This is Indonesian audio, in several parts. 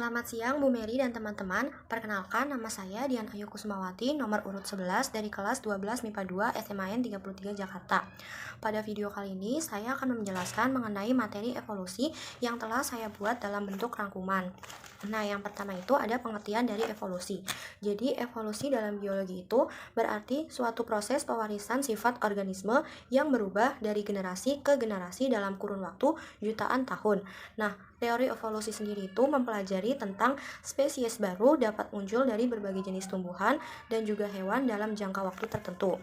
Selamat siang Bu Mary dan teman-teman. Perkenalkan, nama saya Dian Ayu Kusumawati, nomor urut 11 dari kelas 12 MIPA 2 SMAN 33 Jakarta. Pada video kali ini, saya akan menjelaskan mengenai materi evolusi yang telah saya buat dalam bentuk rangkuman. Nah, yang pertama itu ada pengertian dari evolusi. Jadi, evolusi dalam biologi itu berarti suatu proses pewarisan sifat organisme yang berubah dari generasi ke generasi dalam kurun waktu jutaan tahun. Nah, teori evolusi sendiri itu mempelajari tentang spesies baru dapat muncul dari berbagai jenis tumbuhan dan juga hewan dalam jangka waktu tertentu.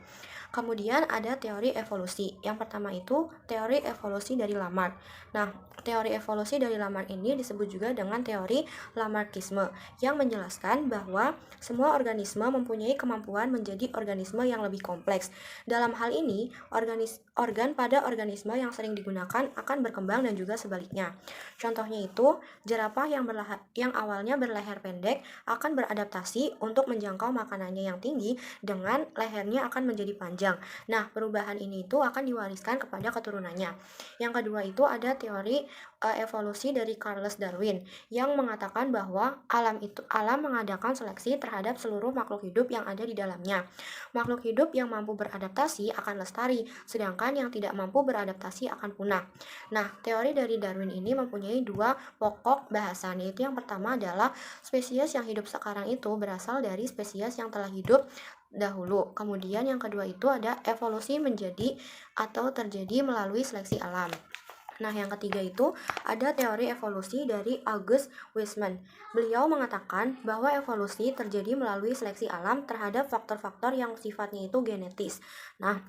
Kemudian ada teori evolusi. Yang pertama itu teori evolusi dari Lamarck. Nah, teori evolusi dari Lamarck ini disebut juga dengan teori Lamarckisme yang menjelaskan bahwa semua organisme mempunyai kemampuan menjadi organisme yang lebih kompleks. Dalam hal ini, organ pada organisme yang sering digunakan akan berkembang dan juga sebaliknya. Contohnya itu, jerapah yang awalnya berleher pendek akan beradaptasi untuk menjangkau makanannya yang tinggi dengan lehernya akan menjadi panjang. Nah, perubahan ini itu akan diwariskan kepada keturunannya. Yang kedua itu ada teori evolusi dari Charles Darwin yang mengatakan bahwa alam mengadakan seleksi terhadap seluruh makhluk hidup yang ada di dalamnya. Makhluk hidup yang mampu beradaptasi akan lestari, sedangkan yang tidak mampu beradaptasi akan punah. Nah, teori dari Darwin ini mempunyai dua pokok bahasan, yaitu yang pertama adalah spesies yang hidup sekarang itu berasal dari spesies yang telah hidup dahulu. Kemudian yang kedua itu ada evolusi menjadi atau terjadi melalui seleksi alam. Nah, yang ketiga itu ada teori evolusi dari August Weismann. Beliau mengatakan bahwa evolusi terjadi melalui seleksi alam terhadap faktor-faktor yang sifatnya itu genetis. Nah,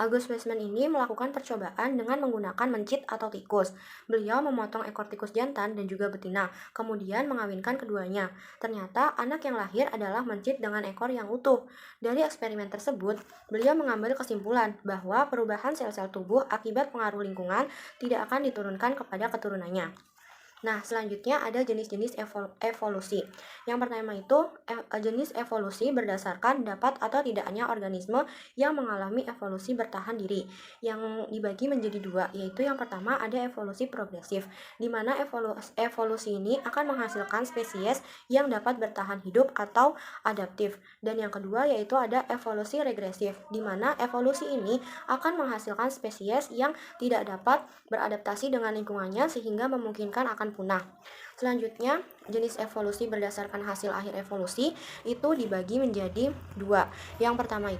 August Weismann ini melakukan percobaan dengan menggunakan mencit atau tikus. Beliau memotong ekor tikus jantan dan juga betina, kemudian mengawinkan keduanya. Ternyata anak yang lahir adalah mencit dengan ekor yang utuh. Dari eksperimen tersebut, beliau mengambil kesimpulan bahwa perubahan sel-sel tubuh akibat pengaruh lingkungan tidak akan diturunkan kepada keturunannya. Nah, selanjutnya ada jenis-jenis evolusi. Yang pertama itu jenis evolusi berdasarkan dapat atau tidaknya organisme yang mengalami evolusi bertahan diri, yang dibagi menjadi dua, yaitu yang pertama ada evolusi progresif, di mana evolusi ini akan menghasilkan spesies yang dapat bertahan hidup atau adaptif. Dan yang kedua yaitu ada evolusi regresif, di mana evolusi ini akan menghasilkan spesies yang tidak dapat beradaptasi dengan lingkungannya sehingga memungkinkan akan punah. Selanjutnya, jenis evolusi berdasarkan hasil akhir evolusi itu dibagi menjadi dua. Yang pertama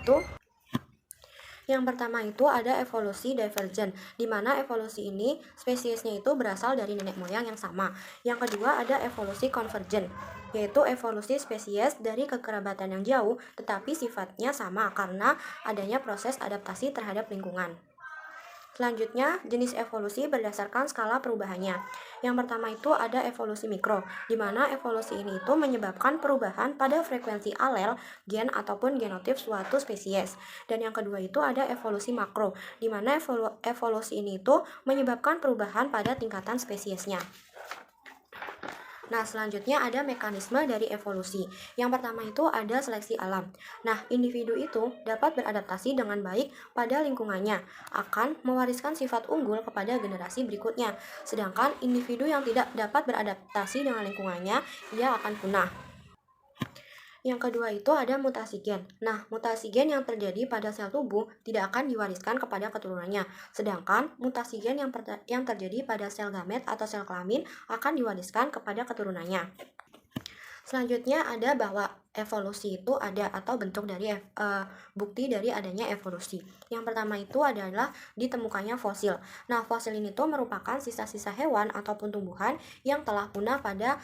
itu ada evolusi divergen, di mana evolusi ini spesiesnya itu berasal dari nenek moyang yang sama. Yang kedua ada evolusi konvergen, yaitu evolusi spesies dari kekerabatan yang jauh tetapi sifatnya sama karena adanya proses adaptasi terhadap lingkungan. Selanjutnya, jenis evolusi berdasarkan skala perubahannya. Yang pertama itu ada evolusi mikro, di mana evolusi ini itu menyebabkan perubahan pada frekuensi alel, gen ataupun genotip suatu spesies. Dan yang kedua itu ada evolusi makro, di mana evolusi ini itu menyebabkan perubahan pada tingkatan spesiesnya. Nah, selanjutnya ada mekanisme dari evolusi. Yang pertama itu ada seleksi alam. Nah, individu itu dapat beradaptasi dengan baik pada lingkungannya, akan mewariskan sifat unggul kepada generasi berikutnya. Sedangkan individu yang tidak dapat beradaptasi dengan lingkungannya, ia akan punah. Yang kedua itu ada mutasi gen. Nah, mutasi gen yang terjadi pada sel tubuh tidak akan diwariskan kepada keturunannya. Sedangkan mutasi gen yang terjadi pada sel gamet atau sel kelamin akan diwariskan kepada keturunannya. Selanjutnya ada bahwa evolusi itu ada atau bentuk dari bukti dari adanya evolusi. Yang pertama itu adalah ditemukannya fosil. Nah, fosil ini tuh merupakan sisa-sisa hewan ataupun tumbuhan yang telah punah pada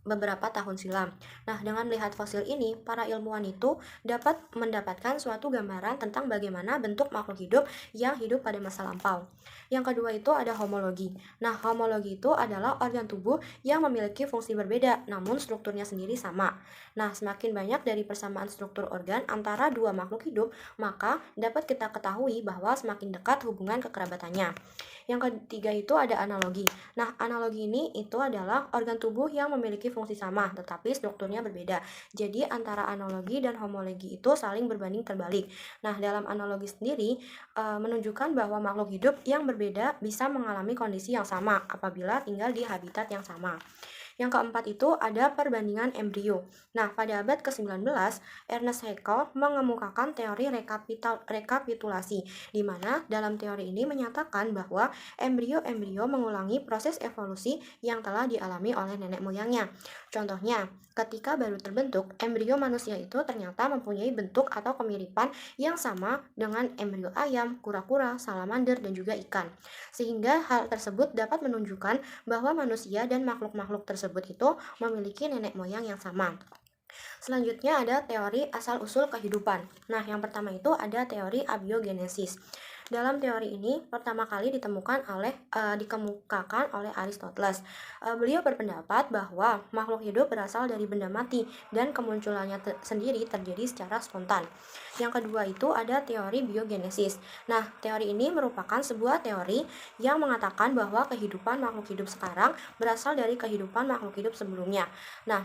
beberapa tahun silam. Nah, dengan melihat fosil ini, para ilmuwan itu dapat mendapatkan suatu gambaran tentang bagaimana bentuk makhluk hidup yang hidup pada masa lampau. Yang kedua itu ada homologi. Nah, homologi itu adalah organ tubuh yang memiliki fungsi berbeda, namun strukturnya sendiri sama. Nah, semakin banyak dari persamaan struktur organ antara dua makhluk hidup, maka dapat kita ketahui bahwa semakin dekat hubungan kekerabatannya. Yang ketiga itu ada analogi. Nah, analogi ini itu adalah organ tubuh yang memiliki fungsi sama, tetapi strukturnya berbeda. Jadi, antara analogi dan homologi itu saling berbanding terbalik. Nah, dalam analogi sendiri, menunjukkan bahwa makhluk hidup yang berbeda bisa mengalami kondisi yang sama apabila tinggal di habitat yang sama. Yang keempat itu ada perbandingan embrio. Nah, pada abad ke-19, Ernest Haeckel mengemukakan teori rekapitulasi, di mana dalam teori ini menyatakan bahwa embrio-embrio mengulangi proses evolusi yang telah dialami oleh nenek moyangnya. Contohnya, ketika baru terbentuk, embrio manusia itu ternyata mempunyai bentuk atau kemiripan yang sama dengan embrio ayam, kura-kura, salamander, dan juga ikan. Sehingga hal tersebut dapat menunjukkan bahwa manusia dan makhluk-makhluk tersebut itu memiliki nenek moyang yang sama. Selanjutnya ada teori asal-usul kehidupan. Nah, yang pertama itu ada teori abiogenesis. Dalam teori ini pertama kali dikemukakan oleh Aristoteles. Beliau berpendapat bahwa makhluk hidup berasal dari benda mati dan kemunculannya sendiri terjadi secara spontan. Yang kedua itu ada teori biogenesis. Nah, teori ini merupakan sebuah teori yang mengatakan bahwa kehidupan makhluk hidup sekarang berasal dari kehidupan makhluk hidup sebelumnya. Nah,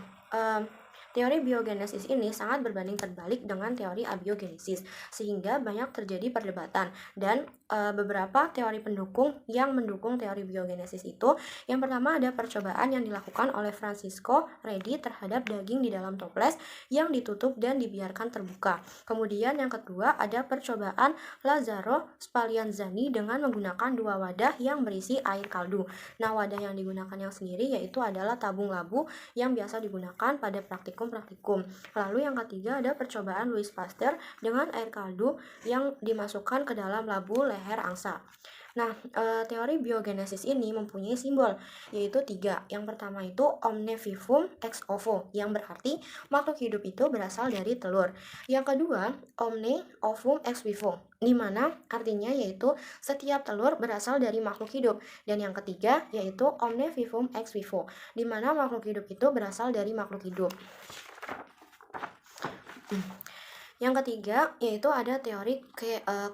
teori biogenesis ini sangat berbanding terbalik dengan teori abiogenesis, sehingga banyak terjadi perdebatan dan beberapa teori pendukung yang mendukung teori biogenesis itu. Yang pertama ada percobaan yang dilakukan oleh Francisco Redi terhadap daging di dalam toples yang ditutup dan dibiarkan terbuka. Kemudian yang kedua ada percobaan Lazzaro Spallanzani dengan menggunakan dua wadah yang berisi air kaldu. Nah, wadah yang digunakan yang sendiri yaitu adalah tabung labu yang biasa digunakan pada praktikum. Lalu yang ketiga ada percobaan Louis Pasteur dengan air kaldu yang dimasukkan ke dalam labu leher angsa. Nah, teori biogenesis ini mempunyai simbol, yaitu 3. Yang pertama itu omne vivum ex ovo, yang berarti makhluk hidup itu berasal dari telur. Yang kedua, omne ovum ex vivo, di mana artinya yaitu setiap telur berasal dari makhluk hidup. Dan yang ketiga, yaitu omne vivum ex vivo, di mana makhluk hidup itu berasal dari makhluk hidup. Yang ketiga, yaitu ada teori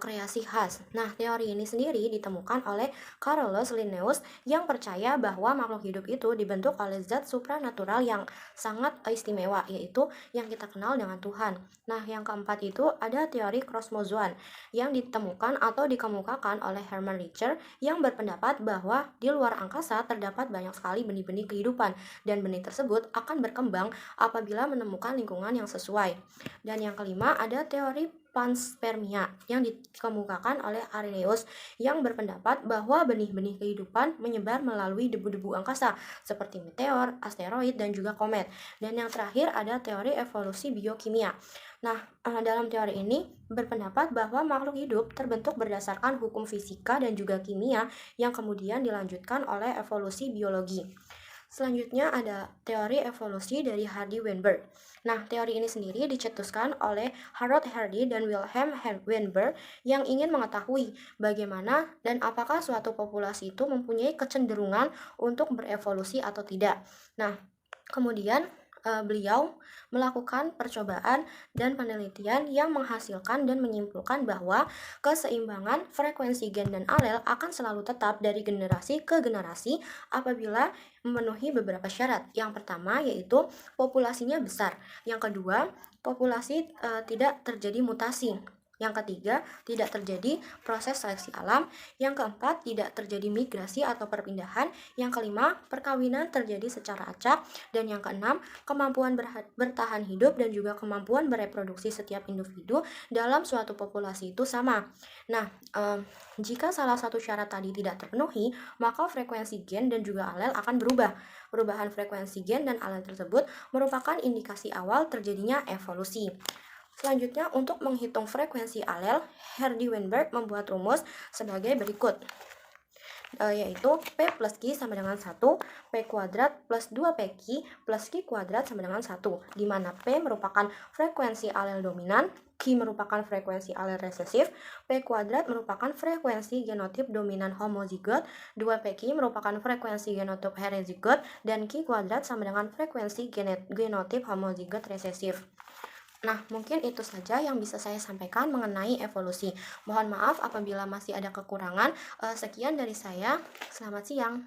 kreasi khas. Nah, teori ini sendiri ditemukan oleh Carolus Linnaeus yang percaya bahwa makhluk hidup itu dibentuk oleh zat supranatural yang sangat istimewa, yaitu yang kita kenal dengan Tuhan. Nah, yang keempat itu ada teori kosmozoan yang ditemukan atau dikemukakan oleh Hermann Richter yang berpendapat bahwa di luar angkasa terdapat banyak sekali benih-benih kehidupan dan benih tersebut akan berkembang apabila menemukan lingkungan yang sesuai. Dan yang kelima ada teori panspermia yang dikemukakan oleh Arrhenius yang berpendapat bahwa benih-benih kehidupan menyebar melalui debu-debu angkasa seperti meteor, asteroid, dan juga komet. Dan yang terakhir ada teori evolusi biokimia. Nah, dalam teori ini berpendapat bahwa makhluk hidup terbentuk berdasarkan hukum fisika dan juga kimia yang kemudian dilanjutkan oleh evolusi biologi. Selanjutnya ada teori evolusi dari Hardy Weinberg. Nah, teori ini sendiri dicetuskan oleh Harold Hardy dan Wilhelm Weinberg yang ingin mengetahui bagaimana dan apakah suatu populasi itu mempunyai kecenderungan untuk berevolusi atau tidak. Nah, kemudian beliau melakukan percobaan dan penelitian yang menghasilkan dan menyimpulkan bahwa keseimbangan frekuensi gen dan alel akan selalu tetap dari generasi ke generasi apabila memenuhi beberapa syarat. Yang pertama yaitu populasinya besar. Yang kedua, populasi tidak terjadi mutasi. Yang ketiga, tidak terjadi proses seleksi alam. Yang keempat, tidak terjadi migrasi atau perpindahan. Yang kelima, perkawinan terjadi secara acak. Dan yang keenam, kemampuan bertahan hidup dan juga kemampuan bereproduksi setiap individu dalam suatu populasi itu sama. Nah, jika salah satu syarat tadi tidak terpenuhi, maka frekuensi gen dan juga alel akan berubah. Perubahan frekuensi gen dan alel tersebut merupakan indikasi awal terjadinya evolusi. Selanjutnya, untuk menghitung frekuensi alel, Hardy Weinberg membuat rumus sebagai berikut, yaitu P plus Q sama dengan 1, P kuadrat plus 2PQ plus Q kuadrat sama dengan 1, di mana P merupakan frekuensi alel dominan, Q merupakan frekuensi alel resesif, P kuadrat merupakan frekuensi genotip dominan homozigot, 2PQ merupakan frekuensi genotip heterozigot, dan Q kuadrat sama dengan frekuensi genotip homozigot resesif. Nah, mungkin itu saja yang bisa saya sampaikan mengenai evolusi. Mohon maaf apabila masih ada kekurangan. Sekian dari saya. Selamat siang.